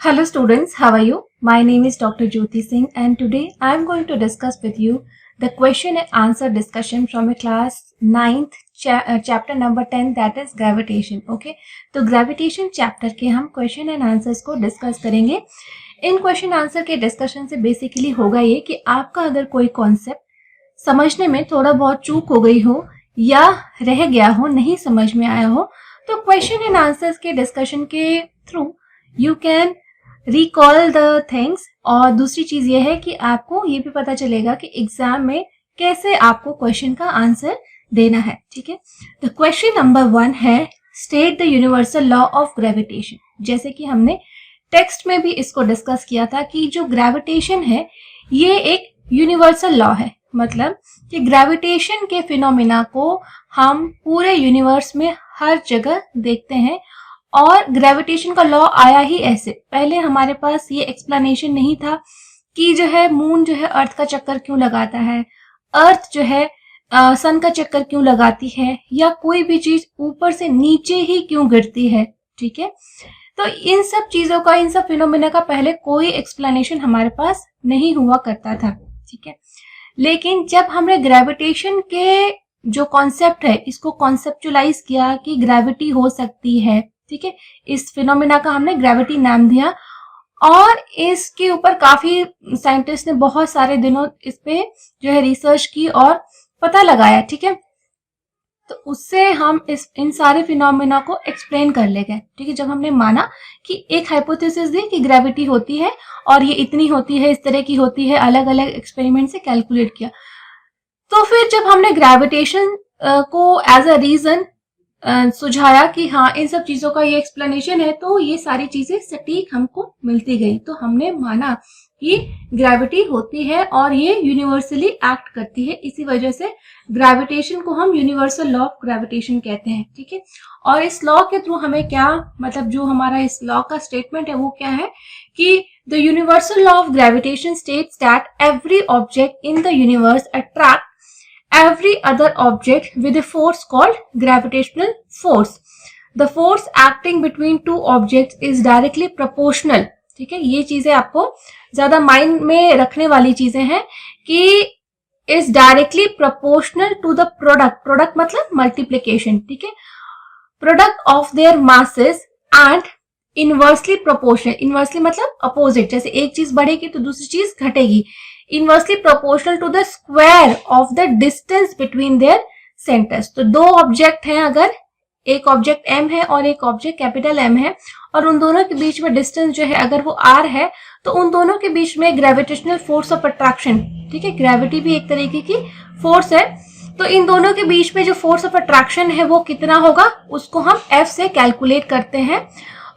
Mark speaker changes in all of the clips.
Speaker 1: Hello students, how are you? My name is Dr. Jyoti Singh and today I am going to discuss with you the question and answer discussion from a class 9th chapter number 10 that is gravitation. Okay, तो gravitation chapter के हम question and answers को discuss करेंगे. इन question answer के discussion से basically होगा ये कि आपका अगर कोई concept समझने में थोड़ा बहुत चूक हो गई हो या रह गया हो, नहीं समझ में आया हो, तो question and answers के discussion के through you can recall the things. और दूसरी चीज ये है कि आपको ये भी पता चलेगा कि एग्जाम में कैसे आपको क्वेश्चन का आंसर देना है. ठीक है, तो क्वेश्चन नंबर 1 है state the universal law of gravitation. जैसे कि हमने टेक्स्ट में भी इसको डिस्कस किया था कि जो ग्रेविटेशन है ये एक यूनिवर्सल लॉ है. मतलब कि ग्रेविटेशन के फिनोमिना को हम पूरे यूनिवर्स में हर जगह देखते हैं. और ग्रेविटेशन का लॉ आया ही ऐसे. पहले हमारे पास ये एक्सप्लेनेशन नहीं था कि जो है मून जो है अर्थ का चक्कर क्यों लगाता है, अर्थ जो है सन का चक्कर क्यों लगाती है, या कोई भी चीज ऊपर से नीचे ही क्यों गिरती है. ठीक है, तो इन सब चीजों का, इन सब फिनोमेना का पहले कोई एक्सप्लेनेशन हमारे पास नहीं हुआ करता था. ठीक है, लेकिन जब हमने ग्रेविटेशन के जो कॉन्सेप्ट है इसको कॉन्सेप्चुलाइज किया कि ग्रेविटी हो सकती है. ठीक है, इस फिनोमेना का हमने ग्रेविटी नाम दिया और इसके ऊपर काफी साइंटिस्ट ने बहुत सारे दिनों इस पे जो है रिसर्च की और पता लगाया. ठीक है, तो उससे हम इन सारे फिनोमेना को एक्सप्लेन कर ले गए. ठीक है, जब हमने माना कि एक हाइपोथेसिस दी कि ग्रेविटी होती है और ये इतनी होती है, इस तरह की होती है, अलग अलग एक्सपेरिमेंट से कैलकुलेट किया, तो फिर जब हमने ग्रेविटेशन को एज अ रीजन सुझाया कि हाँ इन सब चीजों का ये एक्सप्लेनेशन है, तो ये सारी चीजें सटीक हमको मिलती गई. तो हमने माना कि ग्रेविटी होती है और ये यूनिवर्सली एक्ट करती है. इसी वजह से ग्रेविटेशन को हम यूनिवर्सल लॉ ऑफ ग्रेविटेशन कहते हैं. ठीक है, और इस लॉ के थ्रू हमें क्या मतलब, जो हमारा इस लॉ का स्टेटमेंट है वो क्या है कि the universal law of gravitation states that every object in the universe attract every other object with a force called gravitational force. The force acting between two objects is directly proportional. ठीक है, ये चीजें आपको ज्यादा mind में रखने वाली चीजें हैं कि is directly proportional to the product मतलब मल्टीप्लीकेशन. ठीक है, product of their masses and inversely proportional. inversely मतलब अपोजिट, जैसे एक चीज बढ़ेगी तो दूसरी चीज घटेगी. Inversely proportional to the square of the distance between their centres. तो दो ऑब्जेक्ट हैं, अगर एक ऑब्जेक्ट m है और एक ऑब्जेक्ट कैपिटल M है, और उन दोनों के बीच में डिस्टेंस जो है अगर वो r है, तो उन दोनों के बीच में ग्रेविटेशनल फोर्स ऑफ अट्रैक्शन, ठीक है, ग्रेविटी भी एक तरीके की फोर्स है, तो इन दोनों के बीच में जो फोर्स ऑफ अट्रैक्शन है वो कितना होगा, उसको हम F से कैलकुलेट करते हैं.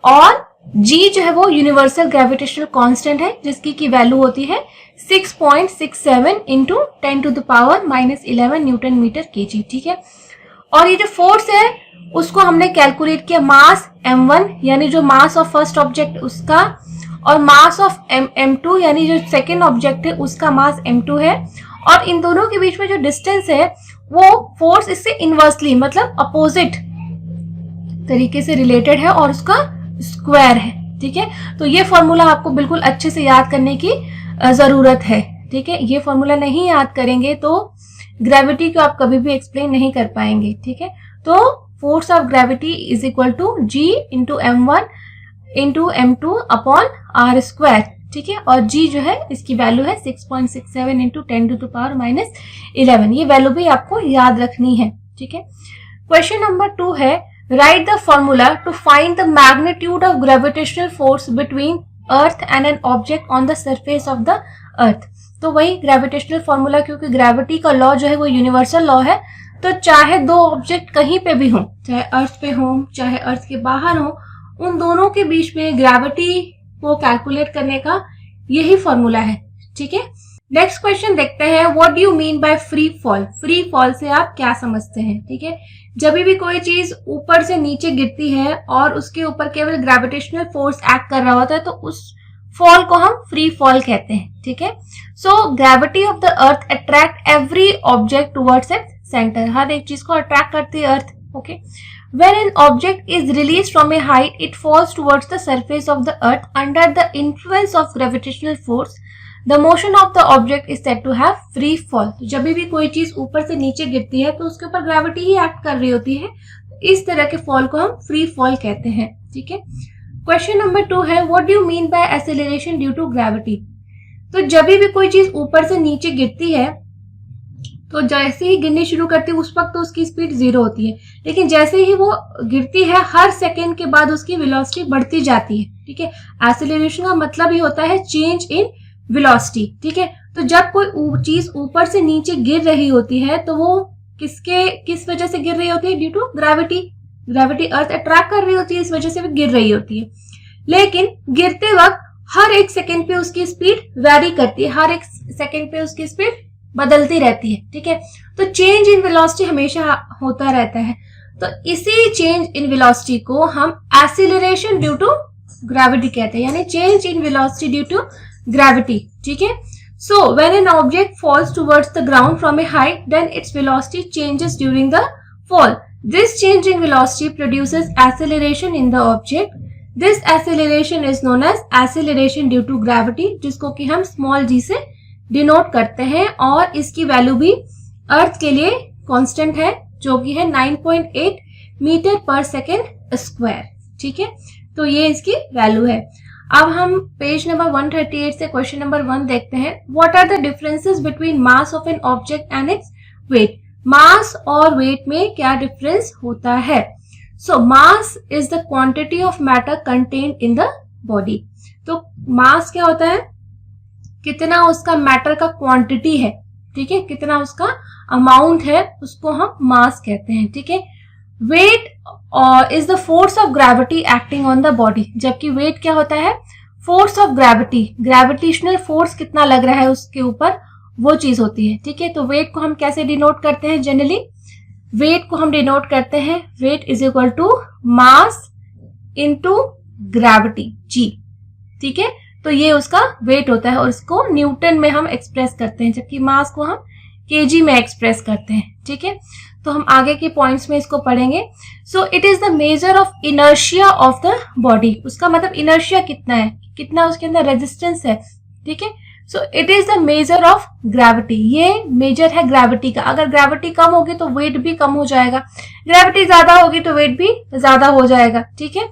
Speaker 1: और G जो है वो यूनिवर्सल ग्रेविटेशनल कांस्टेंट है, जिसकी की वैल्यू होती है 6.67 into 10 to the power -11 newton metre kg. ठीक है, और ये जो फोर्स है उसको हमने कैलकुलेट किया मास m1 यानी जो मास ऑफ फर्स्ट ऑब्जेक्ट उसका, और मास ऑफ m2 यानी जो सेकेंड ऑब्जेक्ट है उसका मास m2 है. और इन दोनों के बीच में जो डिस्टेंस है वो फोर्स इससे इनवर्सली मतलब अपोजिट तरीके से रिलेटेड है और उसका स्क्वायर है. ठीक है, तो ये फॉर्मूला आपको बिल्कुल अच्छे से याद करने की जरूरत है. ठीक है, ये फॉर्मूला नहीं याद करेंगे तो ग्रेविटी को आप कभी भी एक्सप्लेन नहीं कर पाएंगे. ठीक है, तो force of gravity is equal to G into M1 into M2 upon R square. ठीक है, और G जो है इसकी वैल्यू है 6.67 इंटू 10 टू द पावर -11. ये वैल्यू भी आपको याद रखनी है. ठीक है, क्वेश्चन नंबर 2 है write the formula to find the magnitude of gravitational force between earth and an object on the surface of the earth. तो वही ग्रेविटेशनल फॉर्मूला, क्योंकि ग्रेविटी का लॉ जो है वो यूनिवर्सल लॉ है, तो चाहे दो ऑब्जेक्ट कहीं पे भी हो, चाहे अर्थ पे हो चाहे अर्थ के बाहर हो, उन दोनों के बीच में ग्रेविटी को कैलकुलेट करने का यही फॉर्मूला है. ठीक है, नेक्स्ट क्वेश्चन देखते हैं. What do you mean by free fall. Free fall से आप क्या समझते हैं. ठीक है, जब भी कोई चीज ऊपर से नीचे गिरती है और उसके ऊपर केवल ग्रेविटेशनल फोर्स एक्ट कर रहा होता है, तो उस फॉल को हम फ्री फॉल कहते हैं. ठीक है, so gravity of the earth attract every object towards its centre. हर एक चीज को अट्रैक्ट करती है earth. Okay, When an object is released from a height, it falls towards the surface of the earth under the influence of gravitational force. The motion of the object is said to have free fall. तो जब भी कोई चीज ऊपर से नीचे गिरती है तो उसके ऊपर ग्रेविटी ही एक्ट कर रही होती है, इस तरह के फॉल को हम फ्री फॉल कहते हैं। ठीक है। क्वेश्चन नंबर 2 है, what do you mean by acceleration due to gravity. तो जब भी कोई चीज ऊपर से नीचे गिरती है तो जैसे ही गिरनी शुरू करती है उस वक्त तो उसकी स्पीड 0 होती है, लेकिन जैसे ही वो गिरती है हर सेकेंड के बाद उसकी वेलोसिटी बढ़ती जाती है। ठीक है। एक्सेलरेशन का मतलब ही होता है चेंज इन वेलोसिटी। ठीक है। तो जब कोई चीज ऊपर से नीचे गिर रही होती है तो वो किस वजह से गिर रही होती है? Due to gravity. Gravity earth attract कर रही होती है, इस वजह से वो गिर रही होती है। लेकिन गिरते वक्त हर एक सेकेंड पे उसकी स्पीड वेरी करती है, हर एक सेकेंड पे उसकी स्पीड बदलती रहती है। ठीक है। तो चेंज इन वेलोसिटी हमेशा होता रहता है। तो इसी चेंज इन वेलोसिटी को हम एक्सीलरेशन ड्यू टू ग्रेविटी कहते हैं, यानी change in velocity due to gravity. ठीक है। So when an object falls towards the ground from a height, then its velocity changes during the fall. This change in velocity produces acceleration in the object. This acceleration is known as acceleration due to gravity, जिसको कि हम small g से denote करते हैं, और इसकी value भी अर्थ के लिए कांस्टेंट है जो कि है 9.8 मीटर पर सेकेंड स्क्वायर। ठीक है। तो ये इसकी वैल्यू है। अब हम पेज नंबर 138 से क्वेश्चन नंबर 1 देखते हैं। What are the differences between mass of an object and its weight. Mass और वेट में क्या डिफरेंस होता है? So mass is the quantity of matter contained in the body. तो मास क्या होता है? कितना उसका मैटर का क्वांटिटी है। ठीक है। कितना उसका अमाउंट है, उसको हम मास कहते हैं। ठीक है। Weight is the force of gravity acting on the body. जबकि वेट क्या होता है? Force of gravity, gravitational force कितना लग रहा है उसके ऊपर, वो चीज होती है। ठीक है। तो वेट को हम कैसे डिनोट करते हैं? जनरली वेट को हम डिनोट करते हैं, weight is equal to mass into gravity g. ठीक है। तो ये उसका वेट होता है और इसको न्यूटन में हम एक्सप्रेस करते हैं, जबकि मास को हम केजी में एक्सप्रेस करते हैं। ठीक है। तो हम आगे के पॉइंट्स में इसको पढ़ेंगे। सो it is the measure of inertia of the body. उसका मतलब इनर्शिया कितना है, कितना उसके अंदर रेजिस्टेंस है। ठीक है। So it is the measure of gravity. ये मेजर है ग्रेविटी का। अगर ग्रेविटी कम होगी तो वेट भी कम हो जाएगा, ग्रेविटी ज्यादा होगी तो वेट भी ज्यादा हो जाएगा। ठीक है।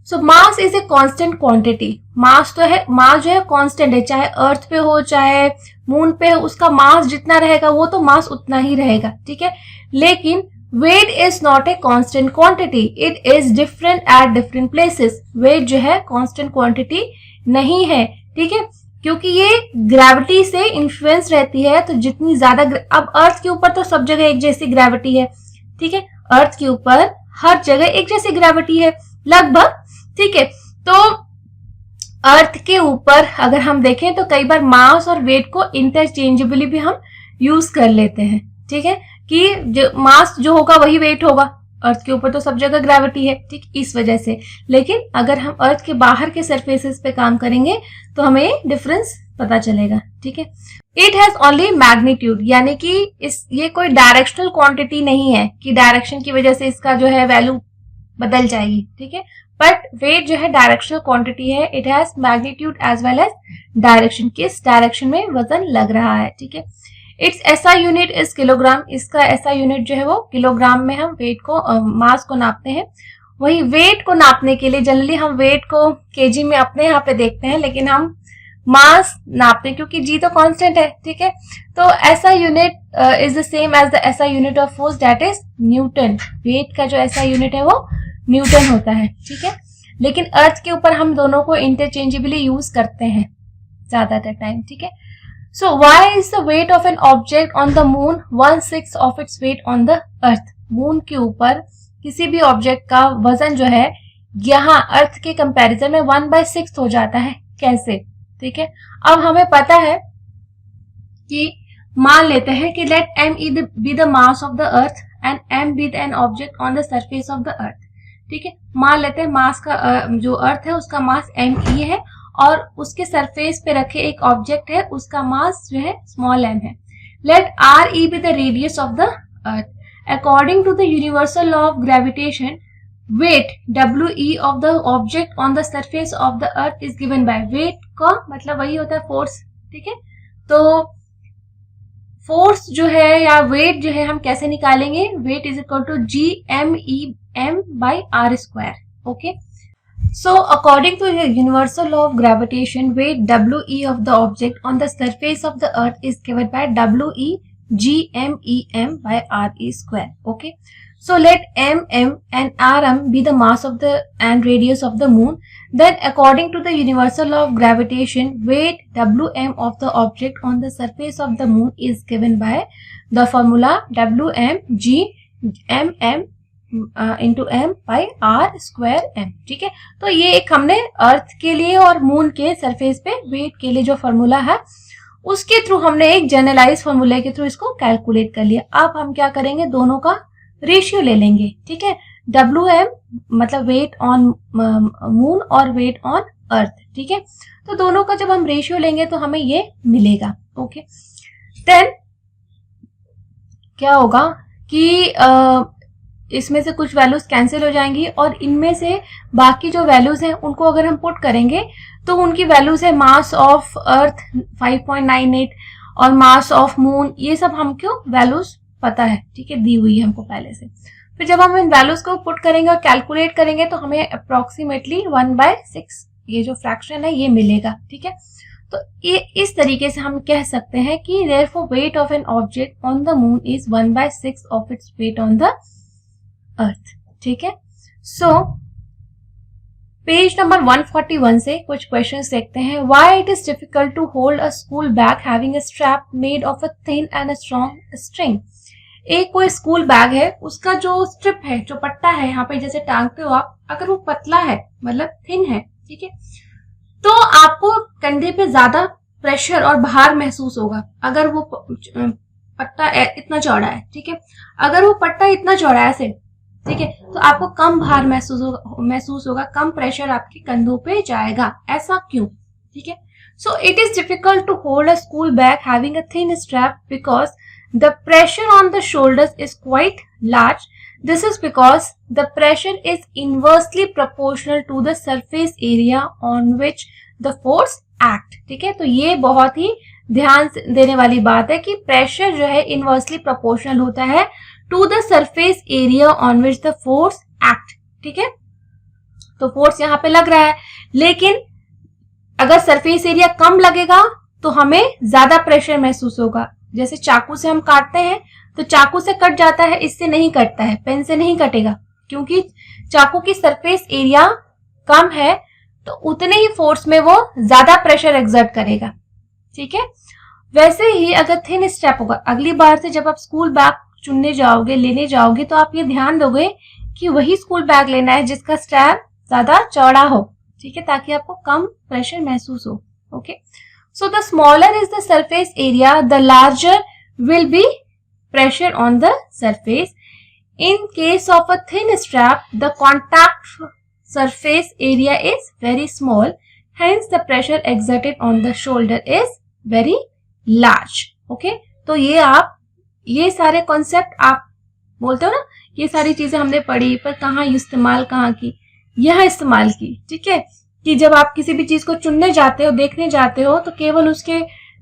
Speaker 1: So mass is a constant quantity. Mass तो है, मास जो है कांस्टेंट है, चाहे अर्थ पे हो चाहे मून पे हो, उसका मास जितना रहेगा वो तो मास उतना ही रहेगा। ठीक है। लेकिन weight is not a constant quantity, it is different at different places. Weight जो है कांस्टेंट क्वांटिटी नहीं है। ठीक है। क्योंकि ये ग्रेविटी से इन्फ्लुएंस रहती है, तो जितनी ज्यादा अब अर्थ के ऊपर तो सब जगह एक जैसी ग्रेविटी है। ठीक है। अर्थ के ऊपर हर जगह एक जैसी ग्रेविटी है लगभग। ठीक है। तो अर्थ के ऊपर अगर हम देखें तो कई बार मास और वेट को इंटरचेंजेबली भी हम यूज कर लेते हैं। ठीक है। कि जो मास जो होगा वही वेट होगा, अर्थ के ऊपर तो सब जगह ग्रेविटी है। ठीक, इस वजह से। लेकिन अगर हम अर्थ के बाहर के सरफेसेस पे काम करेंगे तो हमें डिफरेंस पता चलेगा। ठीक है। इट हैज ओनली मैग्नीट्यूड, यानी कि ये कोई डायरेक्शनल क्वांटिटी नहीं है कि डायरेक्शन की वजह से इसका जो है वैल्यू बदल जाएगी। ठीक है। बट वेट जो है डायरेक्शनल क्वांटिटी है। It has magnitude as well as direction, किस डायरेक्शन में वजन लग रहा है। ठीक है। Its SI unit is kilogram. इसका एसआई यूनिट जो है वो किलोग्राम में हम वेट को मास को नापते हैं। वही वेट को नापने के लिए जनरली हम वेट को केजी में अपने यहाँ पे देखते हैं, लेकिन हम मास नापते हैं क्योंकि जी तो कांस्टेंट है। ठीक है। तो SI unit is the same as the SI unit of force, that is newton. Weight का जो एसआई यूनिट है वो न्यूटन होता है। ठीक है। लेकिन अर्थ के ऊपर हम दोनों को इंटरचेंजेबली यूज करते हैं ज्यादातर टाइम। ठीक है। So why is the weight of an object on the moon 1/6 of its weight on the earth? Moon के ऊपर किसी भी ऑब्जेक्ट का वजन जो है यहाँ अर्थ के कंपैरिजन में 1/6 हो जाता है। कैसे? ठीक है। अब हमें पता है कि मान लेते हैं कि let m be the mass of the earth and m be an object on the surface of the earth। ठीक है। मान लेते हैं मास का जो अर्थ है उसका मास me है और उसके सरफेस पे रखे एक ऑब्जेक्ट है उसका मास जो है स्मॉल m है। Let R E be the radius of the earth according to the universal law of gravitation weight WE of the object on the surface of the earth is given by, weight का मतलब वही होता है force, ठीक है। तो force जो है या वेट जो है हम कैसे निकालेंगे, weight is equal to GMEM by R square, okay. So according to the universal law of gravitation, weight WE of the object on the surface of the earth is given by WE GMEM by RE square. Okay. So let MM and RM be the mass of the and radius of the moon. Then according to the universal law of gravitation, weight WM of the object on the surface of the moon is given by the formula WM GMM into M by R square M, ठीक है। तो ये एक हमने अर्थ के लिए और moon के सरफेस पे वेट के लिए जो फॉर्मूला है उसके थ्रू हमने एक जनरलाइज फॉर्मूले के थ्रू इसको कैलकुलेट कर लिया। अब हम क्या करेंगे, दोनों का रेशियो ले लेंगे, ठीक है। WM मतलब वेट ऑन मून और वेट ऑन अर्थ, ठीक है। तो दोनों का जब हम रेशियो लेंगे तो हमें ये मिलेगा, ओके। देन क्या होगा कि इसमें से कुछ वैल्यूज कैंसिल हो जाएंगी और इनमें से बाकी जो वैल्यूज हैं उनको अगर हम पुट करेंगे तो उनकी वैल्यूज है मास ऑफ अर्थ 5.98 और मास ऑफ मून, ये सब हमको वैल्यूज पता है, ठीक है, दी हुई है हमको पहले से। फिर जब हम इन वैल्यूज को पुट करेंगे और कैलकुलेट करेंगे तो हमें अप्रोक्सीमेटली 1/6 ये जो फ्रैक्शन है ये मिलेगा, ठीक है। तो ये इस तरीके से हम कह सकते हैं कि therefore weight of an object on the moon is 1/6 of its weight on the अर्थ, ठीक है। सो पेज नंबर 141 से कुछ क्वेश्चंस देखते हैं। Why it is difficult to hold a school bag having a strap made of a thin and a strong string. एक कोई school bag है, उसका जो स्ट्रिप है, जो पट्टा है यहाँ पे जैसे टांगते हो आप, अगर वो पतला है मतलब थिन है, ठीक है, तो आपको कंधे पे ज्यादा प्रेशर और भार महसूस होगा। अगर वो पट्टा इतना चौड़ा है, ठीक है, अगर वो पट्टा इतना चौड़ा है ऐसे, ठीक है, तो आपको कम भार महसूस होगा, कम प्रेशर आपके कंधों पे जाएगा। ऐसा क्यों, ठीक है। So it is difficult to hold a school bag having a thin strap because the pressure on the shoulders is quite large. This is because the pressure is inversely proportional to the surface area on which the force act, ठीक है। तो ये बहुत ही ध्यान देने वाली बात है कि प्रेशर जो है इनवर्सली प्रोपोर्शनल होता है to the surface area on which the force act, ठीक है। तो फोर्स यहाँ पे लग रहा है, लेकिन अगर सरफेस एरिया कम लगेगा तो हमें ज्यादा प्रेशर महसूस होगा। जैसे चाकू से हम काटते हैं तो चाकू से कट जाता है, इससे नहीं कटता है, पेन से नहीं कटेगा, क्योंकि चाकू की सरफेस एरिया कम है, तो उतने ही फोर्स में वो ज्यादा प्रेशर एक्सर्ट करेगा, ठीक है। वैसे ही अगर थिन स्ट्रैप होगा, अगली बार से जब आप स्कूल बैग चुनने जाओगे, लेने जाओगे, तो आप ये ध्यान दोगे कि वही स्कूल बैग लेना है जिसका स्ट्रैप ज्यादा चौड़ा हो, ठीक है, ताकि आपको कम प्रेशर महसूस हो, okay. So the smaller is the surface area the larger will be pressure on the surface. In case of a thin strap the contact surface area is very small, hence the pressure exerted on the shoulder is very large, okay. तो ये सारे concept आप बोलते हो ना, ये सारी चीजें हमने पढ़ी, पर कहाँ इस्तेमाल कहाँ की, यह इस्तेमाल की, ठीक है। कि जब आप किसी भी चीज को चुनने जाते हो, देखने जाते हो, तो केवल उसके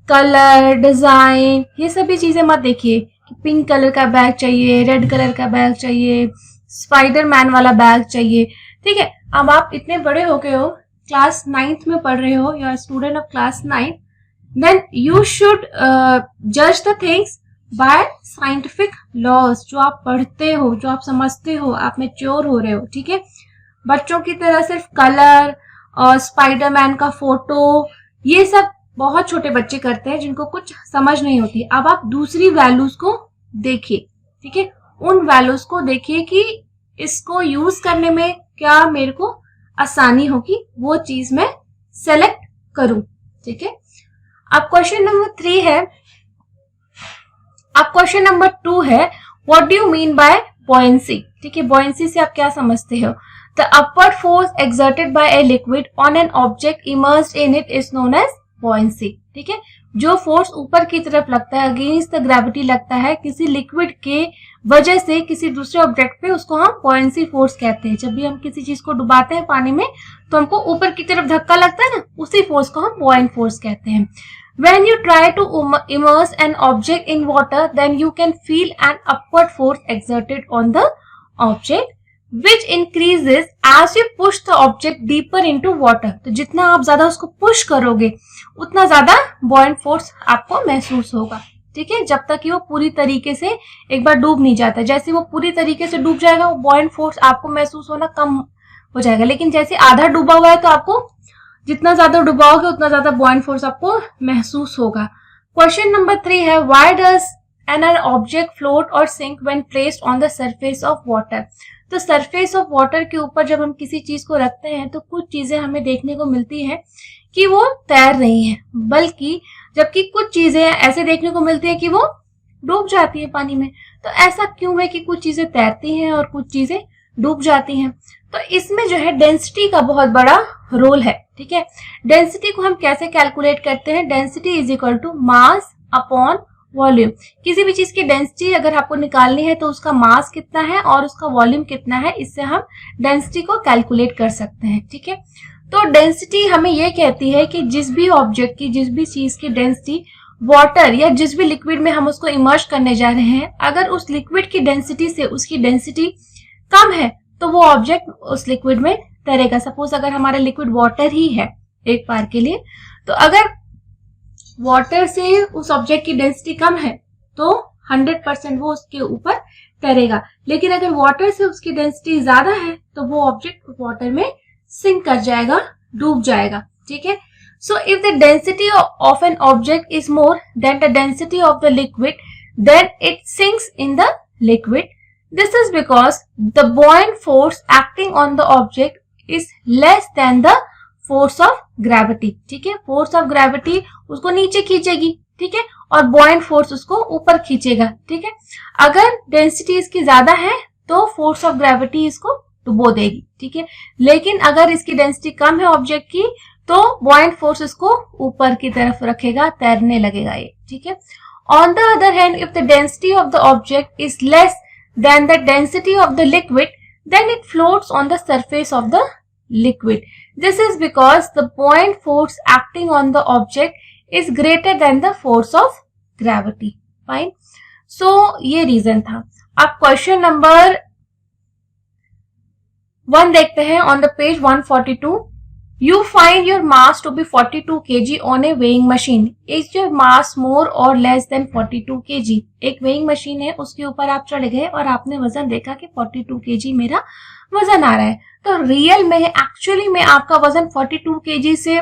Speaker 1: कलर, डिजाइन, ये सभी चीजें मत देखिए कि पिंक कलर का बैग चाहिए, रेड कलर का बैग चाहिए, स्पाइडरमैन वाला बैग चाहिए, ठीक है। अब आप इतने बड़े हो गए हो, क्लास 9th में पढ़ रहे हो, you are student of class 9, then you should जज the things by scientific laws. जो आप पढ़ते हो, जो आप समझते हो, आप मैच्योर हो रहे हो, ठीक है। बच्चों की तरह सिर्फ कलर और स्पाइडरमैन का फोटो, ये सब बहुत छोटे बच्चे करते हैं जिनको कुछ समझ नहीं होती। अब आप दूसरी वैल्यूज को देखिए, ठीक है, उन वैल्यूज को देखिए कि इसको यूज करने में क्या मेरे को आसानी होगी, वो चीज मैं सेलेक्ट करूं, ठीक है। अब क्वेश्चन नंबर 3 है। अब क्वेश्चन नंबर 2 है, what do you mean bye buoyancy, ठीक है। buoyancy से आप क्या समझते हो? The upward force exerted by a liquid on an object immersed in it is known as buoyancy, ठीक है। जो फोर्स ऊपर की तरफ लगता है, अगेंस्ट द ग्रेविटी लगता है किसी लिक्विड के वजह से किसी दूसरे ऑब्जेक्ट पे, उसको हम बॉयंसी फोर्स कहते हैं। जब भी हम किसी चीज को डुबाते हैं पानी में तो हमको ऊपर की तरफ धक्का लगता है ना, उसी फोर्स को हम बॉयंट फोर्स कहते हैं। When you try to immerse an object in water, then you can feel an upward force exerted on the object, which increases as you push the object deeper into water. तो जितना आप ज्यादा उसको push करोगे उतना ज्यादा buoyant force आपको महसूस होगा, ठीक है, जब तक कि वो पूरी तरीके से एक बार डूब नहीं जाता। जैसे वो पूरी तरीके से डूब जाएगा, वो buoyant force आपको महसूस होना कम हो जाएगा। लेकिन जैसे आधा डूबा हुआ है तो आपको जितना ज्यादा डुबाओगे उतना ज्यादा buoyant force आपको महसूस होगा। क्वेश्चन नंबर 3 है, why does an object float or sink when placed on the surface of water? तो सरफेस ऑफ वाटर के ऊपर जब हम किसी चीज को रखते हैं तो कुछ चीजें हमें देखने को मिलती हैं कि वो तैर रही हैं, बल्कि जबकि कुछ चीजें ऐसे देखने को मिलती है कि वो डूब जाती है पानी में। तो ऐसा क्यों है कि कुछ चीजें तैरती हैं और कुछ चीजें डूब जाती हैं? तो इसमें जो है डेंसिटी का बहुत बड़ा रोल है, ठीक है। डेंसिटी को हम कैसे कैलकुलेट करते हैं? Density is equal to mass upon volume. किसी भी चीज की डेंसिटी अगर आपको निकालनी है तो उसका मास कितना है और उसका वॉल्यूम कितना है, इससे हम डेंसिटी को कैलकुलेट कर सकते हैं, ठीक है। तो डेंसिटी हमें ये कहती है कि जिस भी ऑब्जेक्ट की, जिस भी चीज की डेंसिटी वाटर या जिस भी लिक्विड में हम उसको इमर्ज करने जा रहे हैं, अगर उस लिक्विड की डेंसिटी से उसकी डेंसिटी कम है तो वो ऑब्जेक्ट उस लिक्विड में तैरेगा। सपोज अगर हमारा लिक्विड वाटर ही है एक बार के लिए, तो अगर वाटर से उस ऑब्जेक्ट की डेंसिटी कम है तो 100% वो उसके ऊपर तैरेगा। लेकिन अगर वाटर से उसकी डेंसिटी ज्यादा है तो वो ऑब्जेक्ट वाटर में सिंक कर जाएगा, डूब जाएगा, ठीक है। So if the density of an object is more than the density of the liquid, then it sinks in the liquid. This is because the buoyant force acting on the object is less than the force of gravity, ठीक है। Force of gravity उसको नीचे खींचेगी, ठीक है, और buoyant force उसको ऊपर खींचेगा, ठीक है। अगर डेंसिटी इसकी ज्यादा है तो फोर्स ऑफ ग्रेविटी इसको डुबो देगी, ठीक है। लेकिन अगर इसकी डेंसिटी कम है ऑब्जेक्ट की तो buoyant force इसको ऊपर की तरफ रखेगा, तैरने लगेगा ये, ठीक है। On the other hand, if the density of the object is less than the density of the liquid, then it floats on the surface of the liquid. This is because the buoyant force acting on the object is greater than the force of gravity. Fine. So ये reason था। अब question number 1 देखते हैं। On the page 142, you find your mass to be 42 kg on a weighing machine. Is your mass more or less than 42 kg? एक weighing machine है, उसके ऊपर आप चढ़ गए और आपने वजन देखा कि 42 kg मेरा वजन आ रहा है। तो रियल में, एक्चुअली में आपका वजन 42 kg से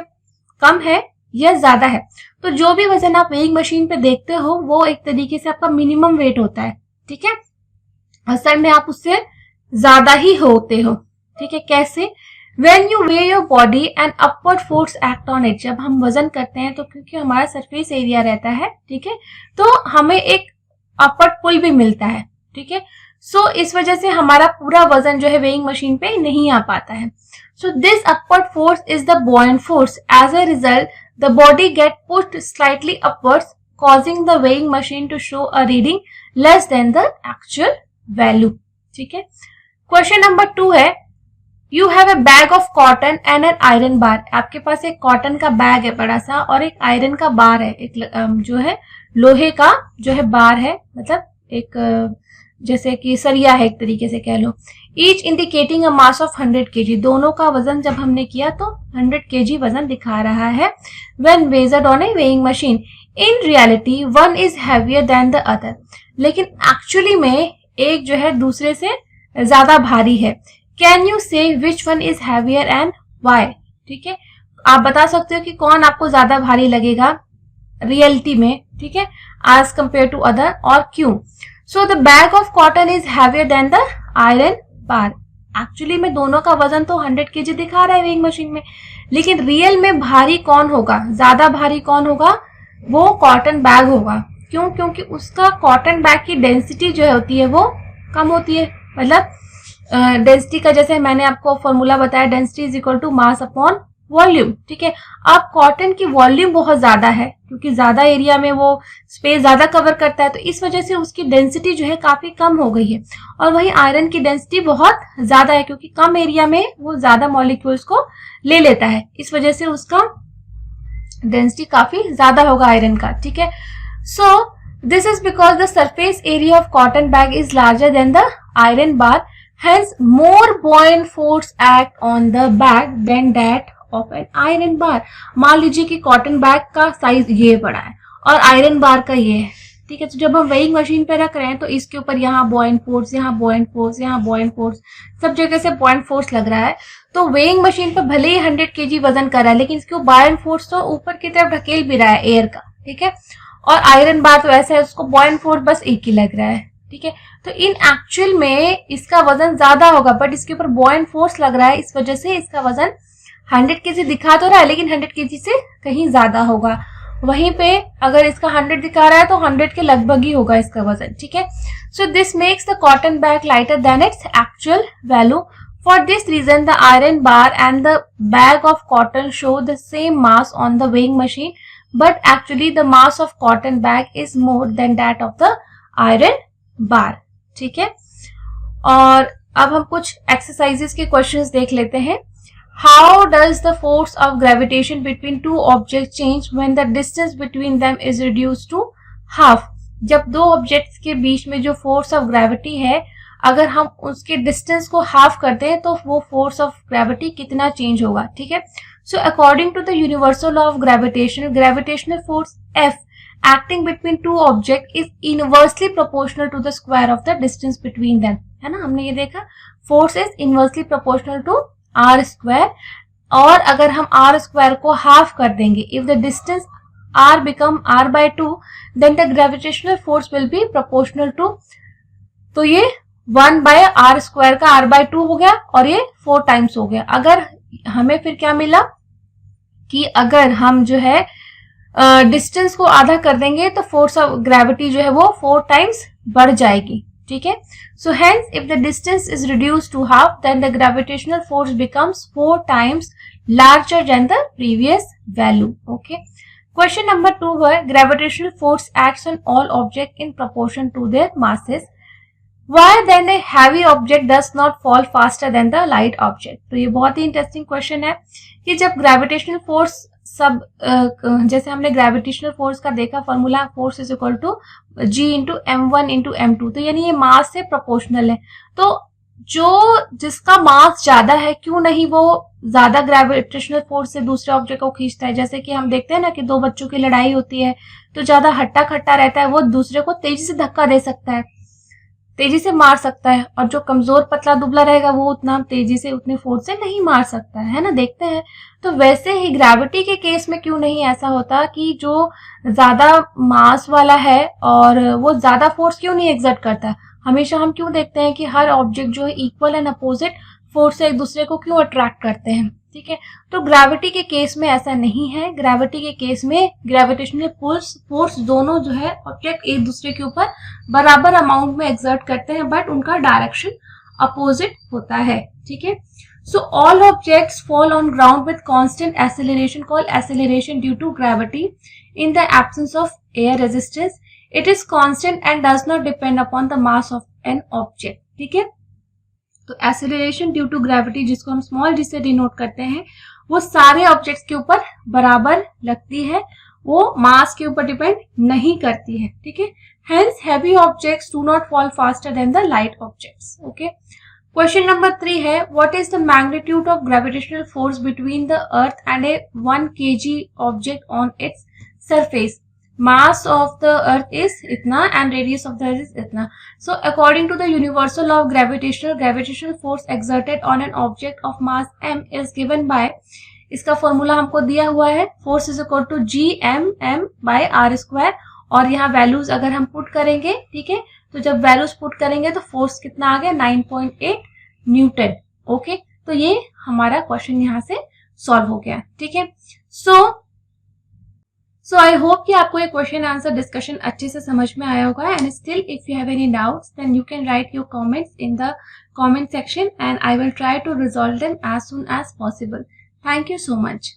Speaker 1: कम है या ज्यादा है? तो जो भी वजन आप weighing machine पे देखते हो वो एक तरीके से आपका मिनिमम वेट होता है, ठीक है। असल में आप उससे ज्यादा ही होते हो, ठीक है। कैसे? When you weigh your body, an upward force act on it. जब हम वजन करते हैं तो क्योंकि हमारा सरफेस एरिया रहता है, ठीक है, तो हमें एक अपवर्ड पुल भी मिलता है, ठीक है। सो इस वजह से हमारा पूरा वजन जो है वेइंग मशीन पे नहीं आ पाता है। So this upward force is the buoyant force. As a result, the body get pushed slightly upwards, causing the weighing machine to show a reading less than the actual value, ठीक है। Question number 2 है, You have a bag of cotton and an iron bar. आपके पास एक cotton का bag है बड़ा सा और एक आयरन का बार है, एक जो है लोहे का जो है बार है, मतलब एक जैसे कि सरिया है एक तरीके से कह लो। Each indicating a mass of 100 kg. दोनों का वजन जब हमने किया तो 100 kg वजन दिखा रहा है when measured on a weighing machine. In reality, one is heavier than the other. लेकिन एक्चुअली में एक जो है दूसरे से ज्यादा भारी है। Can you say which one is heavier and why? ठीक है, आप बता सकते हो कि कौन आपको ज्यादा भारी लगेगा रियलिटी में, ठीक है, एज कंपेयर टू अदर, और क्यों? So the bag of cotton is heavier than the iron bar. Actually में दोनों का वजन तो 100 kg दिखा रहा है वेइंग मशीन में, लेकिन रियल में भारी कौन होगा, ज्यादा भारी कौन होगा? वो कॉटन बैग होगा. क्यों? क्योंकि उसका कॉटन बैग की डेंसिटी जो होती है वो कम होती है. मतलब डेंसिटी का जैसे मैंने आपको फॉर्मूला बताया, density is equal to mass upon volume, ठीक है। अब कॉटन की वॉल्यूम बहुत ज्यादा है क्योंकि ज्यादा एरिया में वो स्पेस ज्यादा कवर करता है, तो इस वजह से उसकी डेंसिटी जो है काफी कम हो गई है। और वहीं आयरन की डेंसिटी बहुत ज्यादा है क्योंकि कम एरिया में वो ज्यादा मॉलिक्यूल्स को ले लेता है, इस वजह से उसका डेंसिटी काफी ज्यादा होगा आयरन का, ठीक है। So this is because the surface area of cotton bag is larger than the iron bar, hence more buoyant force act on the bag than that of an iron bar। मान लीजिए कि cotton bag का size ये बड़ा है और iron bar का ये है, ठीक है। तो जब हम वेइंग मशीन पे रख रहे हैं तो इसके ऊपर यहाँ बॉइंट फोर्स, यहाँ बॉइंट फोर्स, यहाँ बॉइंट फोर्स, सब जगह से बॉइंट फोर्स लग रहा है। तो वेइंग मशीन पे भले ही 100 kg वजन कर रहा है, लेकिन इसके बॉइंट फोर्स तो ऊपर की तरफ ढकेल भी रहा है एयर का, ठीक है। और आयरन बार तो ऐसा है, उसको बॉइंट फोर्स बस एक ही लग रहा है, ठीक है। तो इन एक्चुअल में इसका वजन ज्यादा होगा, बट इसके ऊपर बॉइंट फोर्स लग रहा है, इस वजह से इसका वजन 100 kg दिखा तो रहा है, लेकिन 100 kg से कहीं ज्यादा होगा। वहीं पे अगर इसका 100 दिखा रहा है तो 100 के लगभग ही होगा इसका वजन, ठीक है। So this makes the cotton bag lighter than its actual value. For this reason the iron bar and the bag of cotton show the same mass on the weighing machine, but actually the mass of cotton bag is more than that of the iron bar, ठीक है। और अब हम कुछ exercises के questions देख लेते हैं। How does the force of gravitation between two objects change when the distance between them is reduced to half. जब दो ऑब्जेक्ट्स के बीच में जो फोर्स ऑफ ग्रेविटी है, अगर हम उसके डिस्टेंस को हाफ करते हैं तो वो फोर्स ऑफ ग्रेविटी कितना चेंज होगा, ठीक है। So according to the universal law of gravitation, gravitational force F acting between two objects is inversely proportional to the square of the distance between them, है ना, हमने ये देखा। Force is inversely proportional to R square, और अगर हम R square को half कर देंगे, if the distance R become R by 2, then the gravitational force will be proportional to, तो ये 1 बाय आर स्क्वायर का r बाय 2 हो गया और ये 4 टाइम्स हो गया। अगर हमें फिर क्या मिला कि अगर हम जो है डिस्टेंस को आधा कर देंगे तो फोर्स ऑफ ग्रेविटी जो है वो 4 टाइम्स बढ़ जाएगी, ठीक है। So hence if the distance is reduced to half, then the gravitational force becomes 4 times larger than the previous value, okay. Question number 2 है, gravitational force acts on all object in proportion to their masses, Why then a heavy object does not fall faster than the light object? तो ये बहुत ही interesting question है कि जब gravitational force सब जैसे हमने ग्रेविटेशनल फोर्स का देखा formula, force is equal to G into M1 into M2, तो यानी ये मास से प्रोपोर्शनल है। तो जो जिसका मास ज्यादा है, क्यों नहीं वो ज्यादा ग्रेविटेशनल फोर्स से दूसरे ऑब्जेक्ट को खींचता है। जैसे कि हम देखते हैं ना कि दो बच्चों की लड़ाई होती है तो ज्यादा हट्टा खट्टा रहता है, वो दूसरे को तेजी से धक्का दे सकता है, तेजी से मार सकता है, और जो कमजोर पतला दुबला रहेगा वो उतना तेजी से उतने फोर्स से नहीं मार सकता है ना, देखते हैं। तो वैसे ही ग्रेविटी के केस में क्यों नहीं ऐसा होता कि जो ज्यादा मास वाला है और वो ज्यादा फोर्स क्यों नहीं एक्सर्ट करता। हमेशा हम क्यों देखते हैं कि हर ऑब्जेक्ट जो है इक्वल एंड अपोजिट फोर्स से एक दूसरे को क्यों अट्रैक्ट करते हैं, ठीक है। तो ग्रेविटी के केस में ऐसा नहीं है। ग्रेविटी के केस में ग्रेविटेशनल फोर्स दोनों जो है ऑब्जेक्ट एक दूसरे के ऊपर बराबर अमाउंट में एक्सर्ट करते हैं, बट उनका डायरेक्शन अपोजिट होता है, ठीक है। So all objects fall on ground with constant acceleration called acceleration due to gravity in the absence of air resistance. It is constant and does not depend upon the mass of an object, ठीक है। तो acceleration due to gravity, जिसको हम small जी से denote करते हैं, वो सारे ऑब्जेक्ट्स के ऊपर बराबर लगती है, वो मास के ऊपर डिपेंड नहीं करती है, ठीक है। Hence heavy objects do not fall faster than the light objects, okay. Question number 3 है, what is the magnitude of gravitational force between the earth and A 1 kg object on its surface. Mass of the earth is इतना and radius of the earth is इतना. So according to the universal law of gravitational force exerted on an object of mass m is given by, इसका formula हमको दिया हुआ है, force is equal to G m by r square, और यहाँ values अगर हम पुट करेंगे, ठीक है, तो जब वैल्यूज पुट करेंगे तो फोर्स कितना आ गया 9.8 न्यूटन, ओके। तो ये हमारा क्वेश्चन यहाँ से सॉल्व हो गया, ठीक है। सो आई होप कि आपको ये क्वेश्चन आंसर डिस्कशन अच्छे से समझ में आया होगा। And still if you have any doubts then you can write your comments in the comment section and I will try to resolve them as soon as possible. Thank you so much.